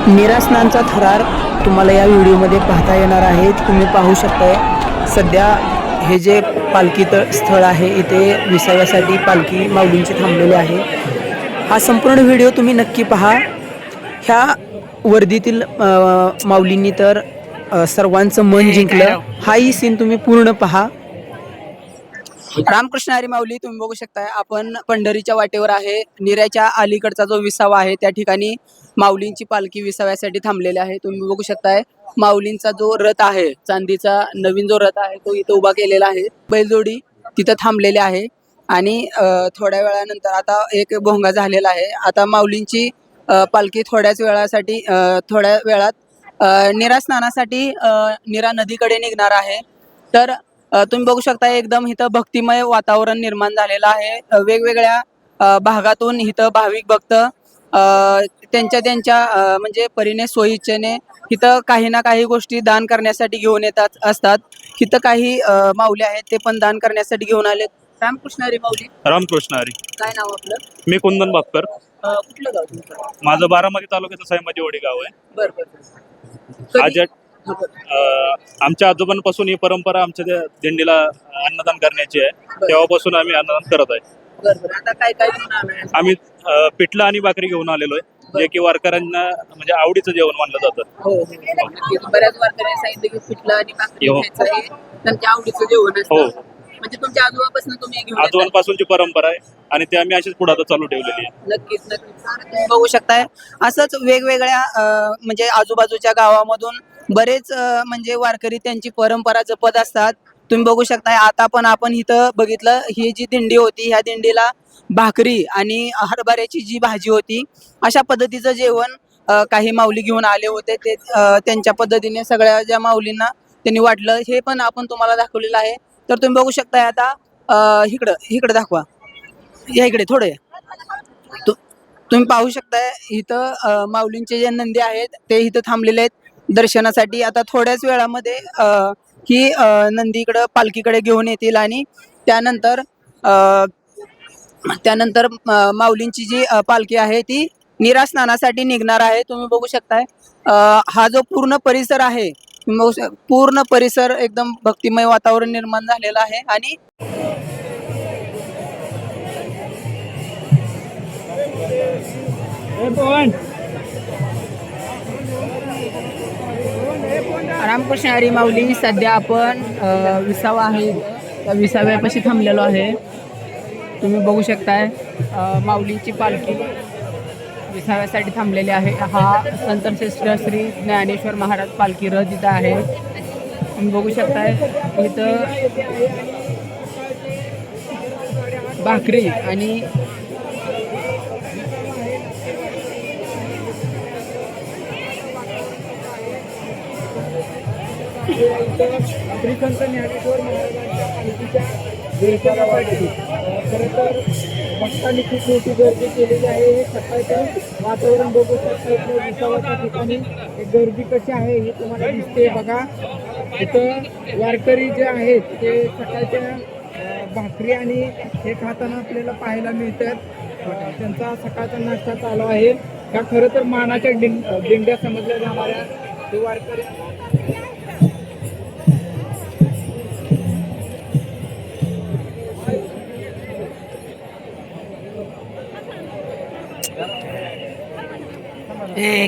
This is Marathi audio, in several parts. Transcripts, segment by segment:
निरासनांचा थरार तुम्हाला या व्हिडिओमध्ये पाहता येणार आहे. तुम्ही पाहू शकताय सध्या हे जे पालखी स्थळ आहे इथे विसाव्यासाठी पालखी माऊलींची थांबलेली आहे. हा संपूर्ण व्हिडिओ तुम्ही नक्की पहा. ह्या वर्दीतील माऊलींनी तर सर्वांचं मन जिंकलं. हाही सीन तुम्ही पूर्ण पहा. रामकृष्ण हरी माऊली. तुम्ही बघू शकताय आपण पंढरीच्या वाटेवर आहे. निऱ्याच्या अलीकडचा जो विसावा आहे त्या ठिकाणी माऊलींची पालखी विसाव्यासाठी थांबलेली आहे. तुम्ही बघू शकताय माऊलींचा जो रथ आहे, चांदीचा नवीन जो रथ आहे तो इथं उभा केलेला आहे. बैलजोडी तिथं थांबलेली आहे आणि थोड्या वेळानंतर आता एक भोंगा झालेला आहे. आता माऊलींची पालखी थोड्या वेळात निरा स्नानासाठी निरा नदीकडे निघणार आहे. तर तुम्ही बघू शकता एकदम इथं भक्तिमय वातावरण निर्माण झालेलं आहे. वेगवेगळ्या भागातून इथं भाविक भक्त त्यांच्या म्हणजे परीने सोयीच्छेने इथं काही ना काही गोष्टी दान करण्यासाठी घेऊन येतात असतात. इथं काही माऊली आहेत ते पण दान करण्यासाठी घेऊन आलेत. रामकृष्ण हरी माऊली. रामकृष्ण हरी. काय नाव आपलं? मी कुंदन बापकर. कुठलं गाव तुमचं? माझं बारामती तालुक्याचं सायमाजीवाडी गाव आहे. बरं. आज आमच्या आजोबांपासून ही परंपरा आमच्या दिंडीला अन्नदान करण्याची आहे. तेव्हापासून आम्ही अन्नदान करत आहे. आता काय घेऊन आलाय? आम्ही पिठलं आणि भाकरी घेऊन आलेलो आहे, जे की वारकऱ्यांना म्हणजे आवडीचं जेवण मानलं जातं. हो. बऱ्याच वारकऱ्यांनी सांगितलं की पिठलं आणि भाकरी खायचं हे त्यांच्या आवडीचं जेवण असतं. हो. म्हणजे तुमच्या आजोबापासून तुम्ही घेऊन येताय? आजोबांपासूनची परंपरा आहे आणि ते आम्ही अशीच पुढे आता चालू ठेवलेली आहे. नक्कीच. तुम्ही बघू शकताय असंच वेगवेगळ्या म्हणजे आजूबाजूच्या गावामधून बरेच म्हणजे वारकरी त्यांची परंपरा जपत असतात. तुम्ही बघू शकताय आता पण आपण इथं बघितलं ही जी दिंडी होती ह्या दिंडीला भाकरी आणि हरभऱ्याची जी भाजी होती अशा पद्धतीचं जेवण काही माऊली घेऊन आले होते. ते त्यांच्या पद्धतीने सगळ्या ज्या माऊलींना त्यांनी वाटलं हे पण आपण तुम्हाला दाखवलेलं आहे. तर तुम्ही बघू शकताय आता इकडं दाखवा, या इकडे थोडे. तुम्ही पाहू शकताय इथं माऊलींचे जे नंदी आहेत ते इथं थांबलेले आहेत दर्शनासाठी. आता थोड्याच वेळामध्ये ही नंदी इकडं पालखीकडे घेऊन येतील आणि त्यानंतर माऊलींची जी पालखी आहे ती निरा स्नानासाठी निघणार आहे. तुम्ही बघू शकताय हा जो पूर्ण परिसर आहे, पूर्ण परिसर एकदम भक्तिमय वातावरण निर्माण झालेलं आहे. आणि रामकृष्ण हरी माऊली. सध्या आपण विसावा आहे त्या विसाव्यापाशी थांबलेलो आहे. तुम्ही बघू शकताय माऊलीची पालखी विसाव्यासाठी थांबलेली आहे. हा संतश्रेष्ठ श्री ज्ञानेश्वर महाराज पालखी रथ इथं आहे. तुम्ही बघू शकताय इथं भाकरी आणि श्री संत ज्ञानेश्वर महाराजांच्या पालखीच्या दर्शनासाठी खरं तर भक्तांनी खूप मोठी गर्दी केलेली आहे. हे सकाळचं वातावरण बघू शकता. इथं विसावाच्या ठिकाणी एक गर्दी कशी आहे हे तुम्हाला दिसते बघा. इथं वारकरी जे आहेत ते सकाळच्या भाकरी आणि हे खाताना आपल्याला पाहायला मिळतात. त्यांचा सकाळचा नाश्ता चालू आहे. का खरं तर मानाच्या दिंड्या समजल्या जाणाऱ्या हे वारकरी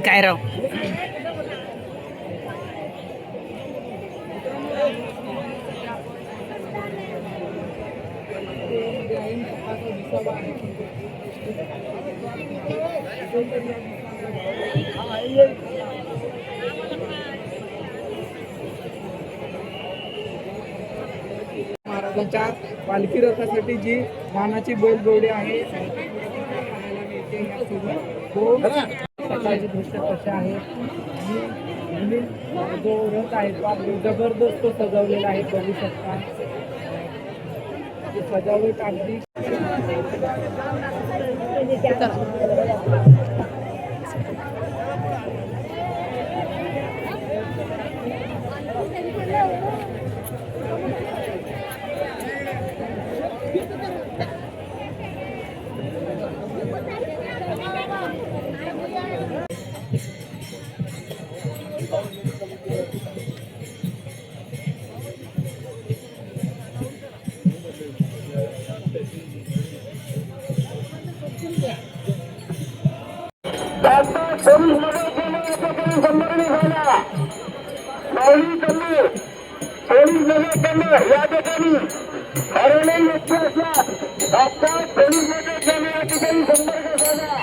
काय राव. महाराजांच्या पालखी रथासाठी जी मानाची बैलजोडी आहे सकाळची दृश्य कसे आहे. आणि जो रथ आहे तो अगदी जबरदस्त सजवलेला आहे. बघू शकता सजावट अगदी पोलीस मध्ये संदर्भ झाला माऊली कल्लू पोलीस नगर केंद्र या ठिकाणी हरवणे व्यक्ती असल्यास आता पोलीस नगर केंद्र या ठिकाणी संपर्क झाला.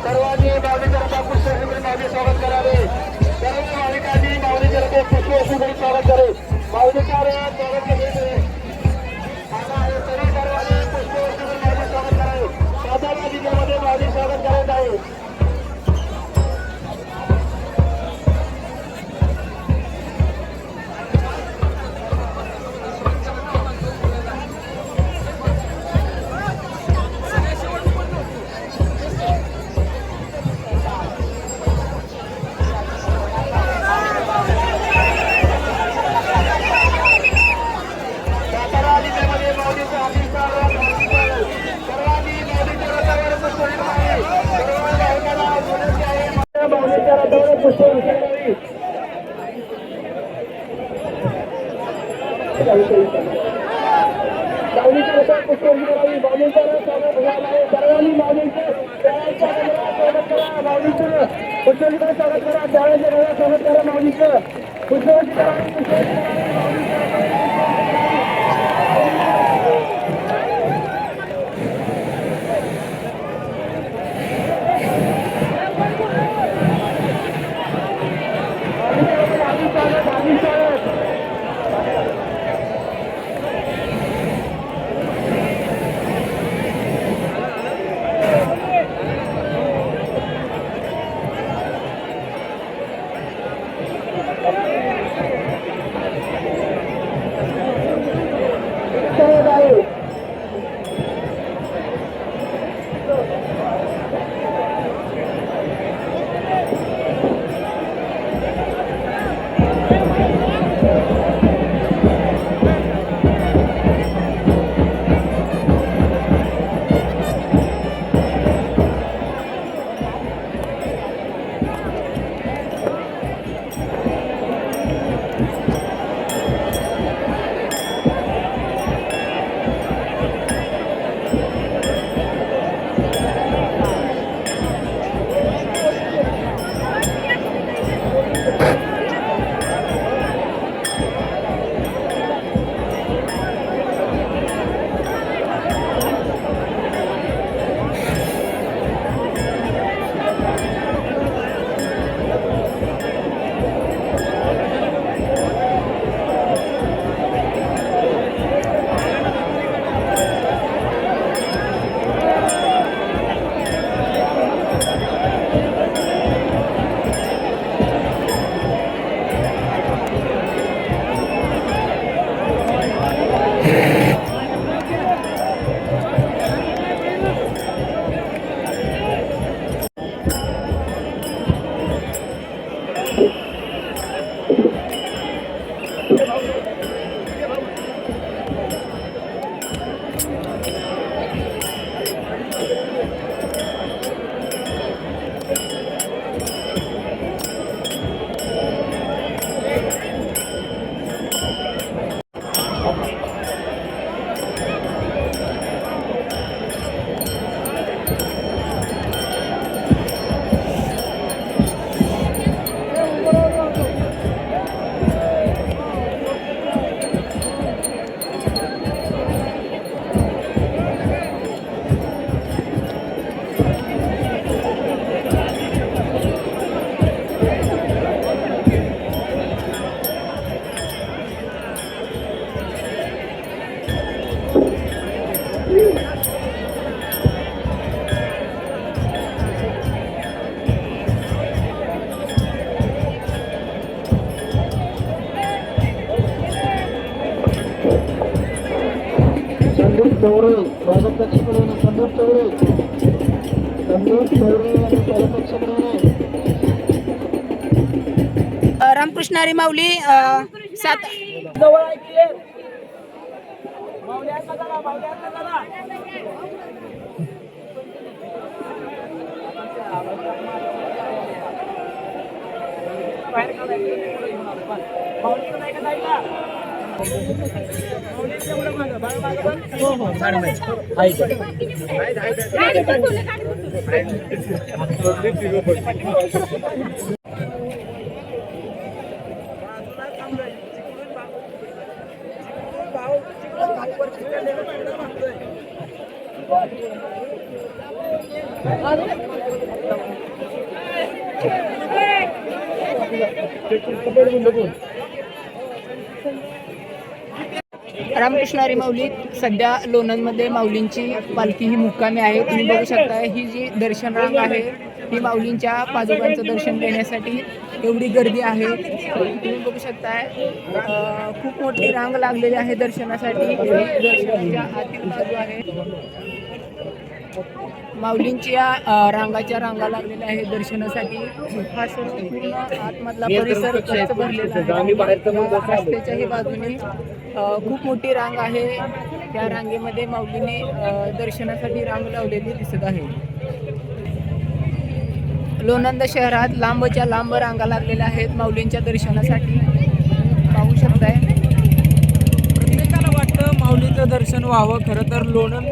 सर्वांनी माऊलीच्या रथात पुष्पवृष्टी माऊली स्वागत करावे. सर्व भाविकांनी माऊलीच्या रथात पुष्पवृष्टी स्वागत करे. माऊलीच्या रथात स्वागत केले सर्वांनी पुष्पवृष्टी माऊली स्वागत करावे. सातारा जिल्ह्यामध्ये माऊली स्वागत करत आहे. स्वागत संदीप चौरे स्वागताक्षकडे संदीप चौरे आणि स्वागताक्षकडे रामकृष्ण हरी माऊली सात जवळ ऐकले माऊल्या करा माऊल्या करा बाहेर माऊलीकडे नाही का जायला हो हो रामकृष्ण हरी माऊली सध्या लोणंदमध्ये माऊलींची पालखी ही मुक्कामी आहे. तुम्ही बघू शकता ही जी दर्शन रांग आहे ही माऊलींच्या पादुकांचं दर्शन घेण्यासाठी एवढी गर्दी आहे. तुम्ही बघू शकताय खूप मोठी रांग लागलेली आहे दर्शनासाठी. दर्शनाच्या आतील बाजू आहे माऊलींच्या रांगाच्या रांगा लागलेल्या आहेत दर्शनासाठी. हा सर्व पूर्ण आतमधला परिसर गच्च भरलेला आहे. रस्त्याच्याही बाजूने खूप मोठी रांग आहे. त्या रांगेमध्ये माऊलीने दर्शनासाठी रांग लावलेली दिसत आहे. लोणंद शहरात लांबच्या लांब रांगा लागलेल्या आहेत माऊलींच्या दर्शनासाठी. पाहू शकताय प्रत्येकाला वाटतं माऊलीचं दर्शन व्हावं. खरं तर लोणंद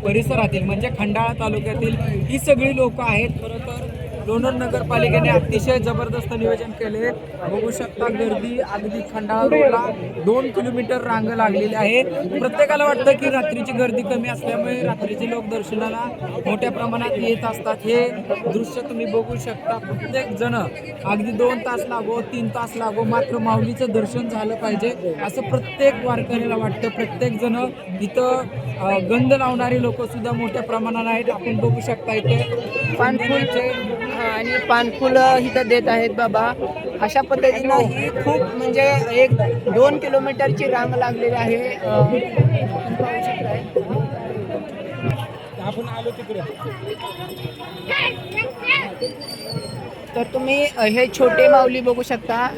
परिसरातील म्हणजे खंडाळा तालुक्यातील ही सगळी लोक आहेत. खरं तर लोणंद नगरपालिकेने अतिशय जबरदस्त नियोजन केले. बघू शकता गर्दी अगदी खंडाळा रोडला 2 किलोमीटर रांग लागलेली आहे. प्रत्येकाला वाटतं की रात्रीची गर्दी कमी असल्यामुळे रात्रीचे लोक दर्शनाला मोठ्या प्रमाणात येत असतात. हे दृश्य तुम्ही बघू शकता. प्रत्येक जण अगदी 2 तास लागो 3 तास लागो मात्र माऊलीचं दर्शन झालं पाहिजे असं प्रत्येक वारकऱ्याला वाटतं. प्रत्येक जण इथं गंध लावणारे लोक सुद्धा मोठ्या प्रमाणात आहेत. आपण बघू शकता इथे पानफुलचे आणि पानफुल इथं देत आहेत बाबा. अशा पद्धतीनं ही खूप म्हणजे 1-2 किलोमीटरची रांग लागलेली आहे. पाहू शकताय आपण आलो तिकडे. तर तुम्ही हे छोटे माऊली बघू शकता.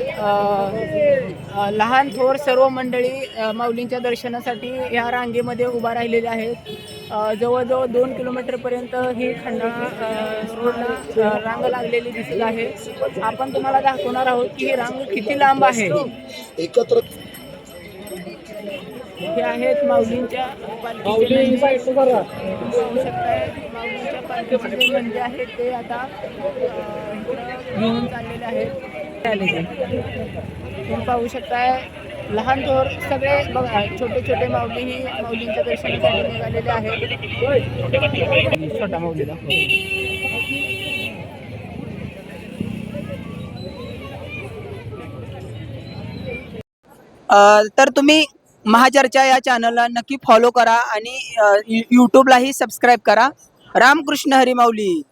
लहान थोर सर्व मंडळी माऊलींच्या दर्शनासाठी या रांगेमध्ये उभा राहिलेल्या आहेत. जवळजवळ 2 किलोमीटरपर्यंत ही खंडाळा रोडला रांग लागलेली दिसत आहे. आपण तुम्हाला दाखवणार आहोत की ही रांग किती लांब आहे. एकत्र हे आहेत माऊलींच्या पालखीचे नंदी. पाहू शकताय माऊलींच्या पालखीचे जे नंदी आहेत ते आता घेऊन चाललेले आहेत. तुम्ही पाहू शकताय लहान थोर सगळे बघा छोटे छोटे माऊलीही माऊलींच्या दर्शनासाठी निघालेले आहेत. छोटा माऊली दाखव. तर तुम्ही महाचर्चा या चॅनलला नक्की फॉलो करा आणि यूट्यूबलाही सबस्क्राईब करा. रामकृष्ण हरी माऊली.